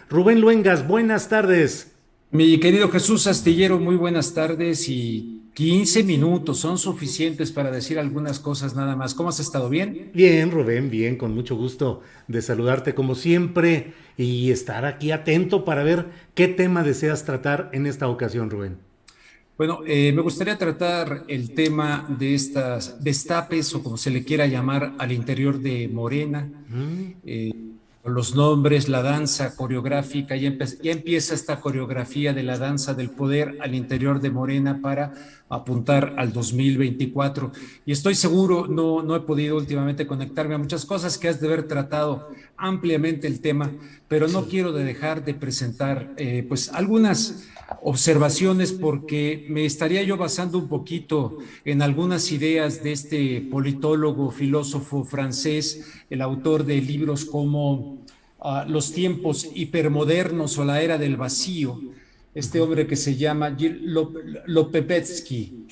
Rubén Luengas, buenas tardes. Mi querido Jesús Astillero, muy buenas tardes y 15 minutos son suficientes para decir algunas cosas nada más. ¿Cómo has estado? ¿Bien? Bien, Rubén, bien, con mucho gusto de saludarte como siempre y estar aquí atento para ver qué tema deseas tratar en esta ocasión, Rubén. Bueno, me gustaría tratar el tema de estas destapes o como se le quiera llamar al interior de Morena. Mm, eh, los nombres, la danza coreográfica, ya empieza esta coreografía de la danza del poder al interior de Morena para apuntar al 2024. Y estoy seguro, no he podido últimamente conectarme a muchas cosas que has de haber tratado ampliamente el tema, pero no sí. quiero dejar de presentar pues algunas observaciones porque me estaría yo basando un poquito en algunas ideas de este politólogo, filósofo francés, el autor de libros como Los tiempos hipermodernos o la era del vacío, este Ujú, hombre que se llama ujú.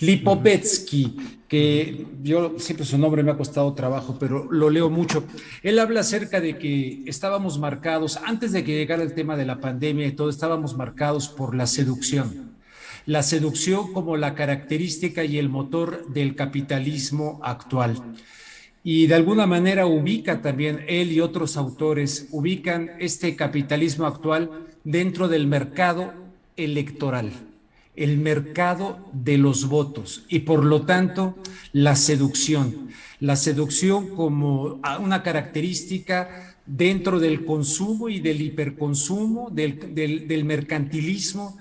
Lipovetsky, Ujú. que yo siempre su nombre me ha costado trabajo, pero lo leo mucho. Él habla acerca de que estábamos marcados, antes de que llegara el tema de la pandemia y todo, estábamos marcados por la seducción. La seducción como la característica y el motor del capitalismo actual. Y de alguna manera ubica también él y otros autores, ubican este capitalismo actual dentro del mercado electoral, el mercado de los votos y por lo tanto la seducción como una característica dentro del consumo y del hiperconsumo, del mercantilismo,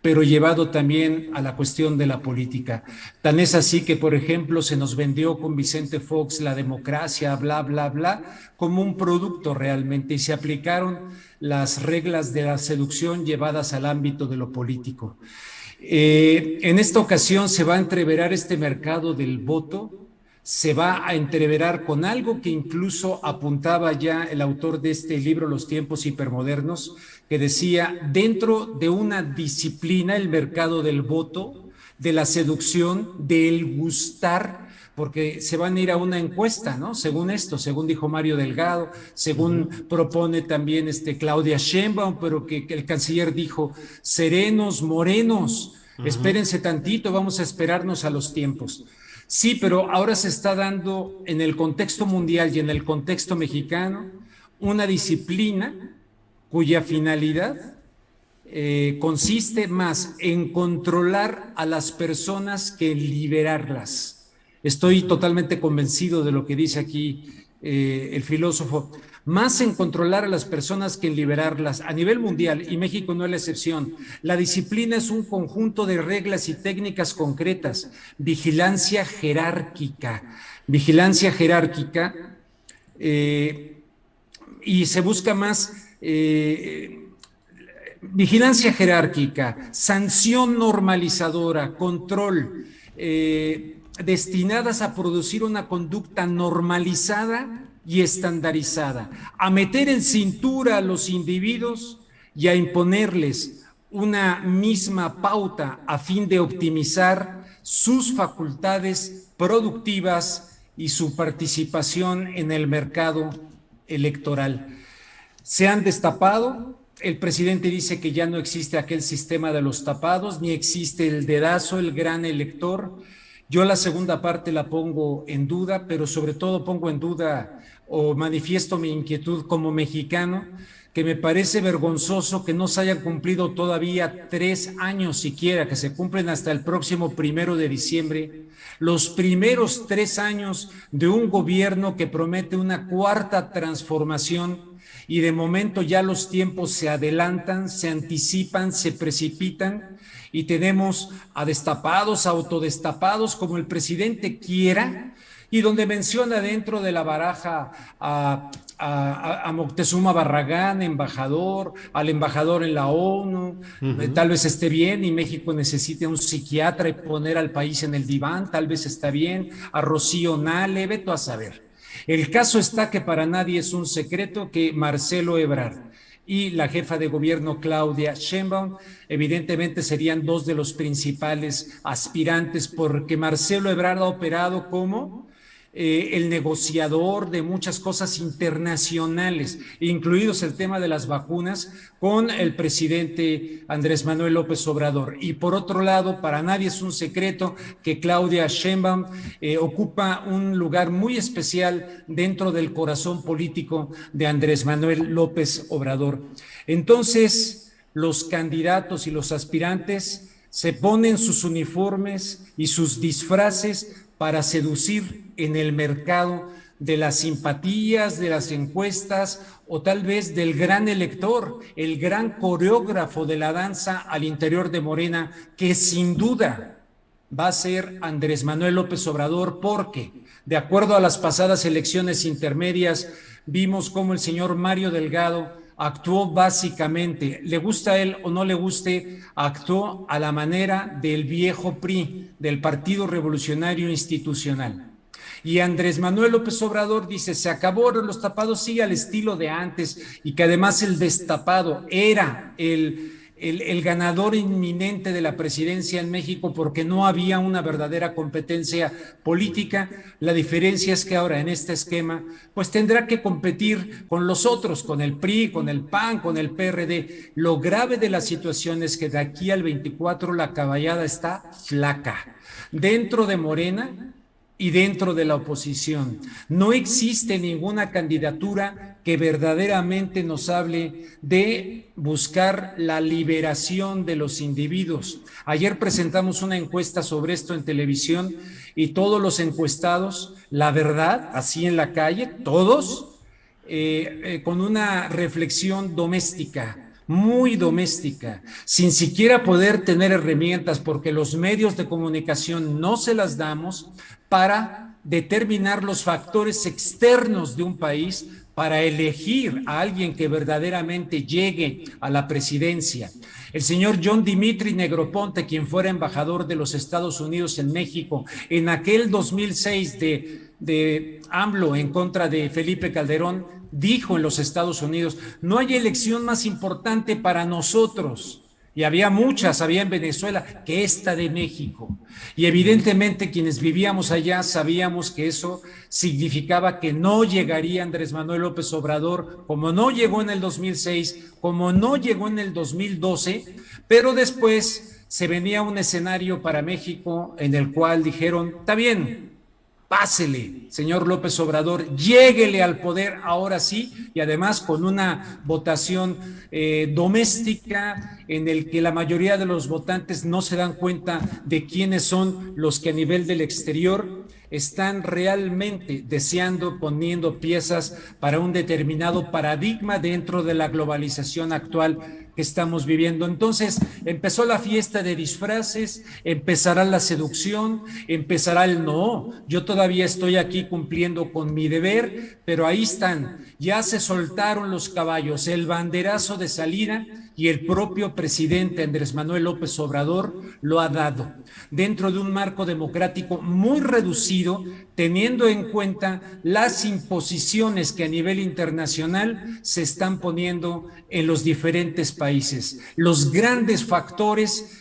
pero llevado también a la cuestión de la política. Tan es así que, por ejemplo, se nos vendió con Vicente Fox la democracia, bla, bla, bla, como un producto realmente, y se aplicaron las reglas de la seducción llevadas al ámbito de lo político. En esta ocasión se va a entreverar este mercado del voto, se va a entreverar con algo que incluso apuntaba ya el autor de este libro, Los tiempos hipermodernos, que decía, dentro de una disciplina, el mercado del voto, de la seducción, del gustar, porque se van a ir a una encuesta, ¿no? Según esto, según dijo Mario Delgado, según Ujú, propone también Claudia Sheinbaum, pero que el canciller dijo, serenos, morenos, ujú. espérense tantito, vamos a esperarnos a los tiempos. Sí, pero ahora se está dando en el contexto mundial y en el contexto mexicano una disciplina cuya finalidad consiste más en controlar a las personas que en liberarlas. Estoy totalmente convencido de lo que dice aquí el filósofo, más en controlar a las personas que en liberarlas a nivel mundial, y México no es la excepción. La disciplina es un conjunto de reglas y técnicas concretas, vigilancia jerárquica, eh, y se busca más vigilancia jerárquica, sanción normalizadora, control, destinadas a producir una conducta normalizada y estandarizada, a meter en cintura a los individuos y a imponerles una misma pauta a fin de optimizar sus facultades productivas y su participación en el mercado electoral. Se han destapado. El presidente dice que ya no existe aquel sistema de los tapados, ni existe el dedazo, el gran elector. Yo la segunda parte la pongo en duda, pero sobre todo pongo en duda o manifiesto mi inquietud como mexicano, que me parece vergonzoso que no se hayan cumplido todavía 3 años siquiera, que se cumplen hasta el próximo 1 de diciembre, los primeros 3 años de un gobierno que promete una cuarta transformación y de momento ya los tiempos se adelantan, se anticipan, se precipitan y tenemos a destapados, a autodestapados, como el presidente quiera, y donde menciona dentro de la baraja a Moctezuma Barragán, embajador, al embajador en la ONU, Ujú. tal vez esté bien y México necesite un psiquiatra y poner al país en el diván, tal vez está bien, a Rocío Nale, veto a saber. El caso está que para nadie es un secreto que Marcelo Ebrard y la jefa de gobierno Claudia Sheinbaum evidentemente serían dos de los principales aspirantes porque Marcelo Ebrard ha operado como el negociador de muchas cosas internacionales, incluidos el tema de las vacunas, con el presidente Andrés Manuel López Obrador. Y por otro lado, para nadie es un secreto que Claudia Sheinbaum ocupa un lugar muy especial dentro del corazón político de Andrés Manuel López Obrador. Entonces, los candidatos y los aspirantes se ponen sus uniformes y sus disfraces para seducir en el mercado de las simpatías, de las encuestas o tal vez del gran elector, el gran coreógrafo de la danza al interior de Morena, que sin duda va a ser Andrés Manuel López Obrador, porque de acuerdo a las pasadas elecciones intermedias, vimos cómo el señor Mario Delgado actuó básicamente, le gusta a él o no le guste, actuó a la manera del viejo PRI, del Partido Revolucionario Institucional. Y Andrés Manuel López Obrador dice, se acabaron los tapados, sí, al estilo de antes, y que además el destapado era el ganador inminente de la presidencia en México porque no había una verdadera competencia política. La diferencia es que ahora en este esquema pues tendrá que competir con los otros, con el PRI, con el PAN, con el PRD. Lo grave de la situación es que de aquí al 24 la caballada está flaca. Dentro de Morena y dentro de la oposición. No existe ninguna candidatura que verdaderamente nos hable de buscar la liberación de los individuos. Ayer presentamos una encuesta sobre esto en televisión y todos los encuestados, la verdad, así en la calle, todos, con una reflexión doméstica, muy doméstica, sin siquiera poder tener herramientas, porque los medios de comunicación no se las damos para determinar los factores externos de un país para elegir a alguien que verdaderamente llegue a la presidencia. El señor John Dimitri Negroponte, quien fuera embajador de los Estados Unidos en México, en aquel 2006 de AMLO en contra de Felipe Calderón, dijo en los Estados Unidos, no hay elección más importante para nosotros, y había muchas, había en Venezuela, que esta de México. Y evidentemente quienes vivíamos allá sabíamos que eso significaba que no llegaría Andrés Manuel López Obrador, como no llegó en el 2006, como no llegó en el 2012, pero después se venía un escenario para México en el cual dijeron, está bien, pásele, señor López Obrador, lléguele al poder ahora sí, y además con una votación doméstica en el que la mayoría de los votantes no se dan cuenta de quiénes son los que a nivel del exterior están realmente deseando, poniendo piezas para un determinado paradigma dentro de la globalización actual que estamos viviendo. Entonces empezó la fiesta de disfraces, empezará la seducción, empezará el no. Yo todavía estoy aquí cumpliendo con mi deber, pero ahí están, ya se soltaron los caballos, el banderazo de salida, y el propio presidente Andrés Manuel López Obrador lo ha dado, dentro de un marco democrático muy reducido, teniendo en cuenta las imposiciones que a nivel internacional se están poniendo en los diferentes países, los grandes factores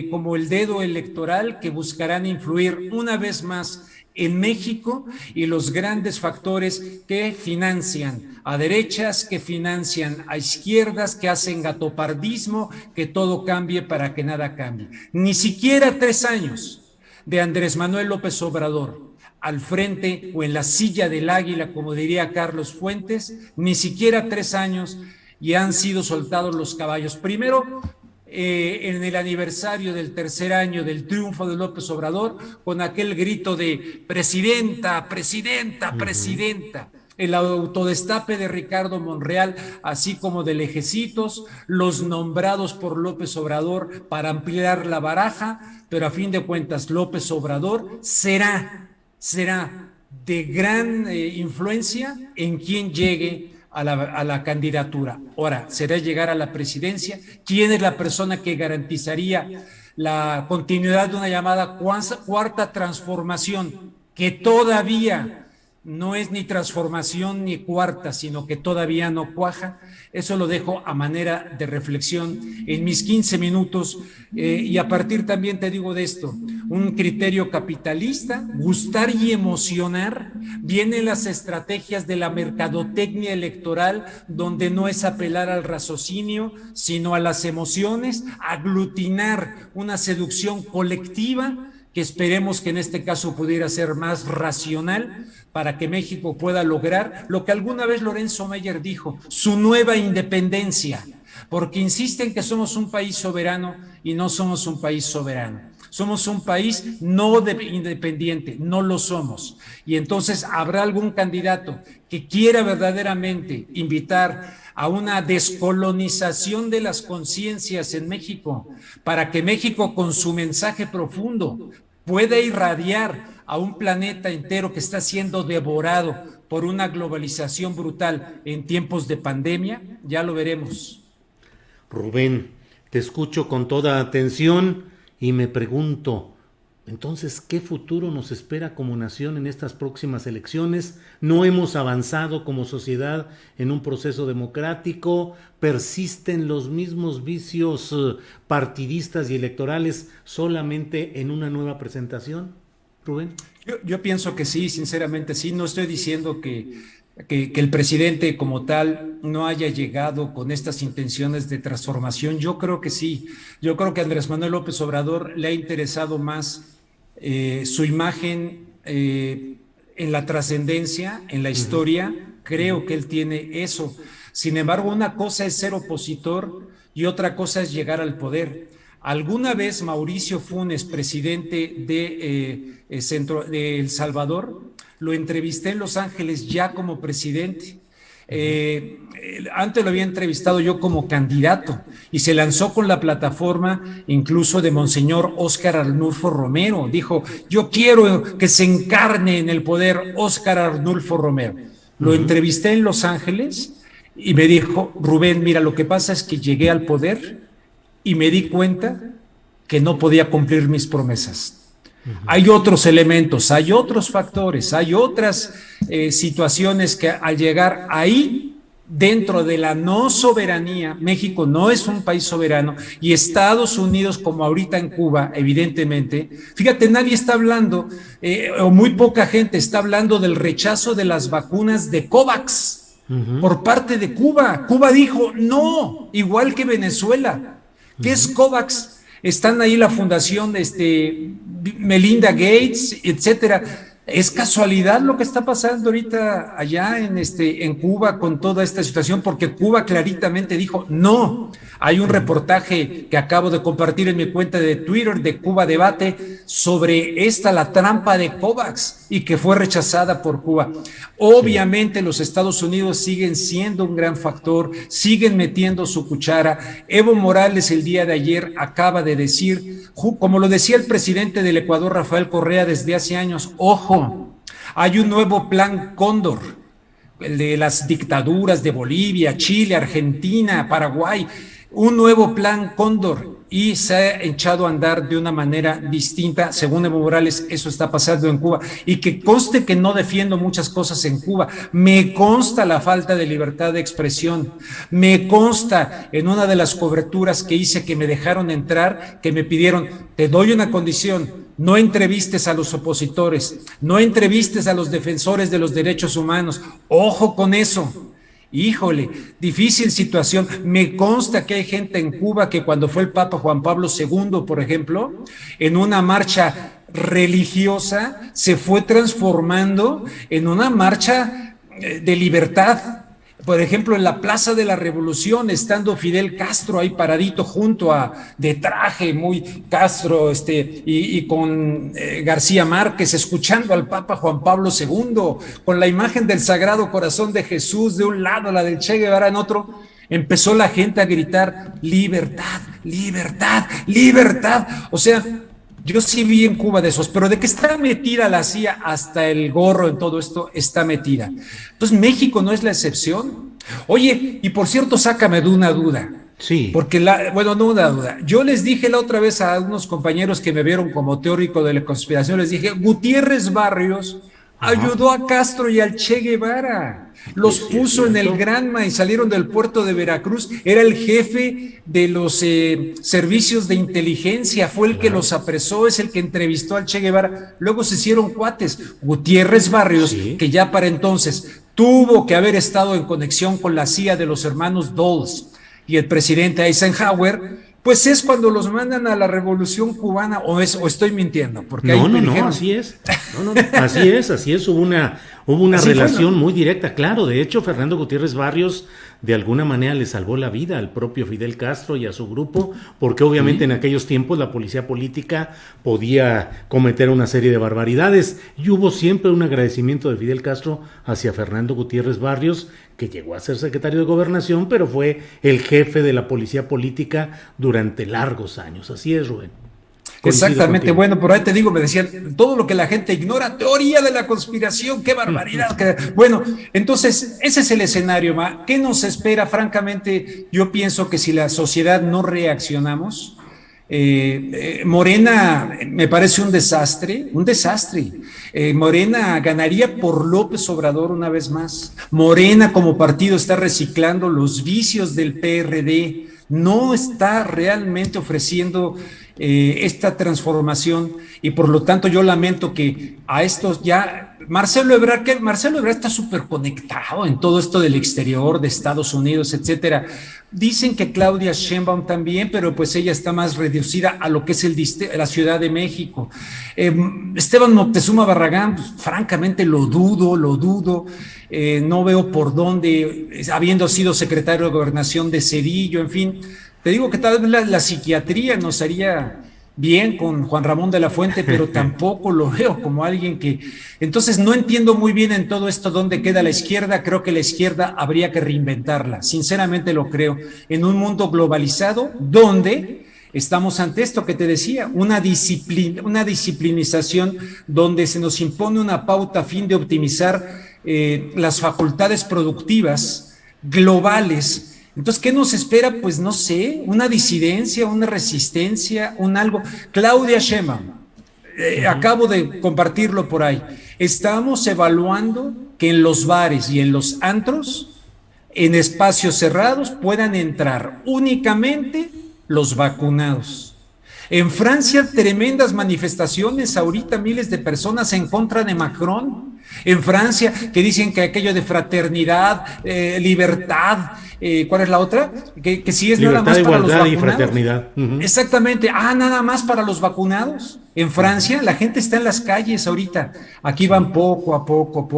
como el dedo electoral que buscarán influir una vez más en México, y los grandes factores que financian a derechas, que financian a izquierdas, que hacen gatopardismo, que todo cambie para que nada cambie. Ni siquiera 3 años de Andrés Manuel López Obrador al frente o en la silla del águila, como diría Carlos Fuentes, ni siquiera 3 años y han sido soltados los caballos. Primero, en el aniversario del 3er año del triunfo de López Obrador, con aquel grito de presidenta, presidenta, presidenta, el autodestape de Ricardo Monreal, así como de Lejecitos, los nombrados por López Obrador para ampliar la baraja, pero a fin de cuentas López Obrador será de gran influencia en quien llegue a la candidatura. Ahora, ¿será llegar a la presidencia? ¿Quién es la persona que garantizaría la continuidad de una llamada cuarta transformación, que todavía no es ni transformación ni cuarta, sino que todavía no cuaja? Eso lo dejo a manera de reflexión en mis 15 minutos y a partir también te digo de esto. un criterio capitalista, gustar y emocionar. Vienen las estrategias de la mercadotecnia electoral, donde no es apelar al raciocinio, sino a las emociones, aglutinar una seducción colectiva, que esperemos que en este caso pudiera ser más racional, para que México pueda lograr lo que alguna vez Lorenzo Meyer dijo, su nueva independencia, porque insisten que somos un país soberano y no somos un país soberano. Somos un país no independiente, no lo somos. Y entonces habrá algún candidato que quiera verdaderamente invitar a una descolonización de las conciencias en México, para que México, con su mensaje profundo, pueda irradiar a un planeta entero que está siendo devorado por una globalización brutal en tiempos de pandemia. Ya lo veremos. Rubén, te escucho con toda atención y me pregunto, entonces, ¿qué futuro nos espera como nación en estas próximas elecciones? ¿No hemos avanzado como sociedad en un proceso democrático? ¿Persisten los mismos vicios partidistas y electorales solamente en una nueva presentación, Rubén? Yo pienso que sí, sinceramente sí. No estoy diciendo que el presidente como tal no haya llegado con estas intenciones de transformación. Yo creo que sí. Yo creo que a Andrés Manuel López Obrador le ha interesado más su imagen en la trascendencia, en la historia. Creo que él tiene eso. Sin embargo, una cosa es ser opositor y otra cosa es llegar al poder. Alguna vez Mauricio Funes, presidente de El Salvador, lo entrevisté en Los Ángeles ya como presidente. Antes lo había entrevistado yo como candidato y se lanzó con la plataforma incluso de Monseñor Óscar Arnulfo Romero. Dijo, yo quiero que se encarne en el poder Óscar Arnulfo Romero. Lo entrevisté en Los Ángeles y me dijo, Rubén, mira, lo que pasa es que llegué al poder y me di cuenta que no podía cumplir mis promesas. Hay otros elementos, hay otros factores, hay otras situaciones que al llegar ahí, dentro de la no soberanía, México no es un país soberano y Estados Unidos, como ahorita en Cuba, evidentemente, fíjate, nadie está hablando, o muy poca gente está hablando del rechazo de las vacunas de COVAX por parte de Cuba. Cuba dijo no, igual que Venezuela. ¿Qué es COVAX? Están ahí la fundación Melinda Gates, etcétera. ¿Es casualidad lo que está pasando ahorita allá en Cuba con toda esta situación? Porque Cuba claritamente dijo no. Hay un reportaje que acabo de compartir en mi cuenta de Twitter de Cuba Debate sobre la trampa de COVAX, y que fue rechazada por Cuba. Obviamente los Estados Unidos siguen siendo un gran factor, siguen metiendo su cuchara. Evo Morales el día de ayer acaba de decir, como lo decía el presidente del Ecuador, Rafael Correa, desde hace años, ojo, hay un nuevo plan Cóndor, el de las dictaduras de Bolivia, Chile, Argentina, Paraguay, un nuevo plan Cóndor, y se ha echado a andar de una manera distinta. Según Evo Morales, eso está pasando en Cuba, y que conste que no defiendo muchas cosas en Cuba, me consta la falta de libertad de expresión, me consta en una de las coberturas que hice que me dejaron entrar, que me pidieron, te doy una condición, no entrevistes a los opositores, no entrevistes a los defensores de los derechos humanos, ojo con eso. Híjole, difícil situación. Me consta que hay gente en Cuba que cuando fue el Papa Juan Pablo II, por ejemplo, en una marcha religiosa se fue transformando en una marcha de libertad. Por ejemplo, en la Plaza de la Revolución, estando Fidel Castro ahí paradito junto de traje muy Castro, y con García Márquez, escuchando al Papa Juan Pablo II, con la imagen del Sagrado Corazón de Jesús de un lado, la del Che Guevara en otro, empezó la gente a gritar, libertad, libertad, libertad. O sea, yo sí vi en Cuba de esos, pero de que está metida la CIA hasta el gorro en todo esto, está metida. Entonces, México no es la excepción. Oye, y por cierto, sácame de una duda. Sí. Porque, no una duda. Yo les dije la otra vez a unos compañeros que me vieron como teórico de la conspiración, les dije, Gutiérrez Barrios ayudó a Castro y al Che Guevara. Los puso en el Granma y salieron del puerto de Veracruz. Era el jefe de los servicios de inteligencia, fue el que los apresó, es el que entrevistó al Che Guevara. Luego se hicieron cuates. Gutiérrez Barrios, que ya para entonces tuvo que haber estado en conexión con la CIA de los hermanos Dulles y el presidente Eisenhower, pues es cuando los mandan a la Revolución Cubana, o estoy mintiendo, porque no, así es. Así es, hubo una relación muy directa, claro. De hecho, Fernando Gutiérrez Barrios de alguna manera le salvó la vida al propio Fidel Castro y a su grupo, porque obviamente en aquellos tiempos la policía política podía cometer una serie de barbaridades, y hubo siempre un agradecimiento de Fidel Castro hacia Fernando Gutiérrez Barrios, que llegó a ser secretario de Gobernación, pero fue el jefe de la policía política durante largos años. Así es, Rubén. Exactamente, bueno, por ahí te digo, me decían, todo lo que la gente ignora, teoría de la conspiración, qué barbaridad. Bueno, entonces, ese es el escenario, Ma. ¿Qué nos espera? Francamente, yo pienso que si la sociedad no reaccionamos, Morena me parece un desastre. Morena ganaría por López Obrador una vez más. Morena como partido está reciclando los vicios del PRD, no está realmente ofreciendo esta transformación, y por lo tanto yo lamento que a estos ya Marcelo Ebrard está súper conectado en todo esto del exterior, de Estados Unidos, etcétera. Dicen que Claudia Sheinbaum también, pero pues ella está más reducida a lo que es la Ciudad de México. Esteban Moctezuma Barragán, pues, francamente lo dudo. No veo por dónde, habiendo sido secretario de Gobernación de Cedillo, en fin. Te digo que tal vez la psiquiatría nos haría bien con Juan Ramón de la Fuente, pero tampoco lo veo como alguien que... Entonces no entiendo muy bien en todo esto dónde queda la izquierda. Creo que la izquierda habría que reinventarla, sinceramente lo creo, en un mundo globalizado donde estamos ante esto que te decía, una disciplinización donde se nos impone una pauta a fin de optimizar las facultades productivas globales. Entonces, ¿qué nos espera? Pues no sé, una disidencia, una resistencia, un algo. Claudia Sheinbaum, acabo de compartirlo por ahí. Estamos evaluando que en los bares y en los antros, en espacios cerrados, puedan entrar únicamente los vacunados. En Francia, tremendas manifestaciones, ahorita miles de personas en contra de Macron. En Francia, que dicen que aquello de fraternidad, libertad, ¿cuál es la otra? Que sí es libertad, nada más para los vacunados. Y fraternidad. Exactamente, nada más para los vacunados. En Francia, la gente está en las calles ahorita. Aquí van poco a poco,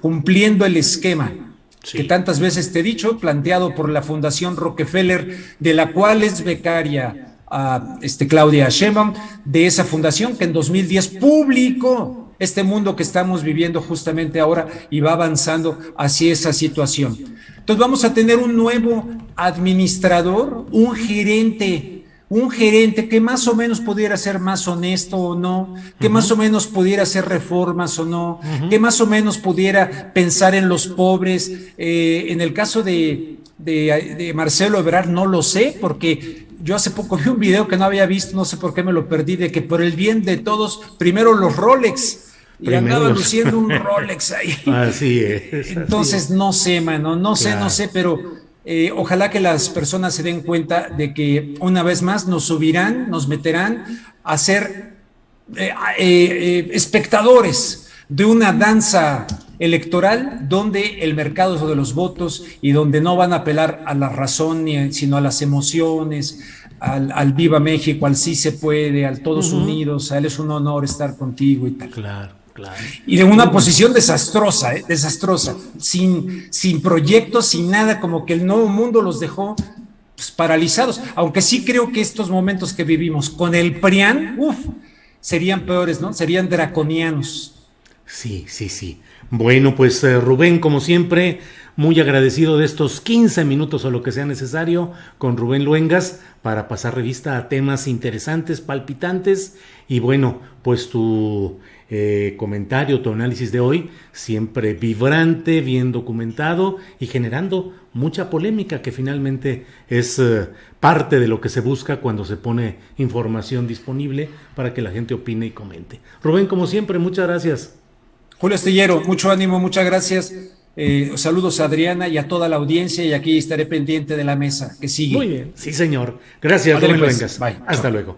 cumpliendo el esquema. Sí. Que tantas veces te he dicho, planteado por la Fundación Rockefeller, de la cual es becaria Claudia Sheinbaum, de esa fundación que en 2010 publicó este mundo que estamos viviendo justamente ahora y va avanzando hacia esa situación. Entonces vamos a tener un nuevo administrador, un gerente que más o menos pudiera ser más honesto o no, que más o menos pudiera hacer reformas o no, que más o menos pudiera pensar en los pobres. En el caso de Marcelo Ebrard no lo sé, porque yo hace poco vi un video que no había visto, no sé por qué me lo perdí, de que por el bien de todos, primero los Rolex, y andaba luciendo un Rolex ahí. Así es. Entonces, no sé, mano, no sé, pero ojalá que las personas se den cuenta de que una vez más nos meterán a ser espectadores de una danza electoral donde el mercado es de los votos y donde no van a apelar a la razón sino a las emociones, al Viva México, al sí se puede, al todos unidos, a él es un honor estar contigo y tal. Claro. Y de una posición desastrosa, sin proyectos, sin nada, como que el nuevo mundo los dejó pues, paralizados, aunque sí creo que estos momentos que vivimos con el PRIAN, serían peores, ¿no? Serían draconianos. Sí. Bueno, pues Rubén, como siempre, muy agradecido de estos 15 minutos o lo que sea necesario con Rubén Luengas para pasar revista a temas interesantes, palpitantes, y bueno, pues tu comentario, tu análisis de hoy, siempre vibrante, bien documentado y generando mucha polémica, que finalmente es parte de lo que se busca cuando se pone información disponible para que la gente opine y comente. Rubén, como siempre, muchas gracias. Julio Astillero, mucho ánimo, muchas gracias. Saludos a Adriana y a toda la audiencia, y aquí estaré pendiente de la mesa que sigue. Muy bien, sí señor. Gracias, Ándale, Rubén pues. Luengas. Bye. Hasta Chao. luego.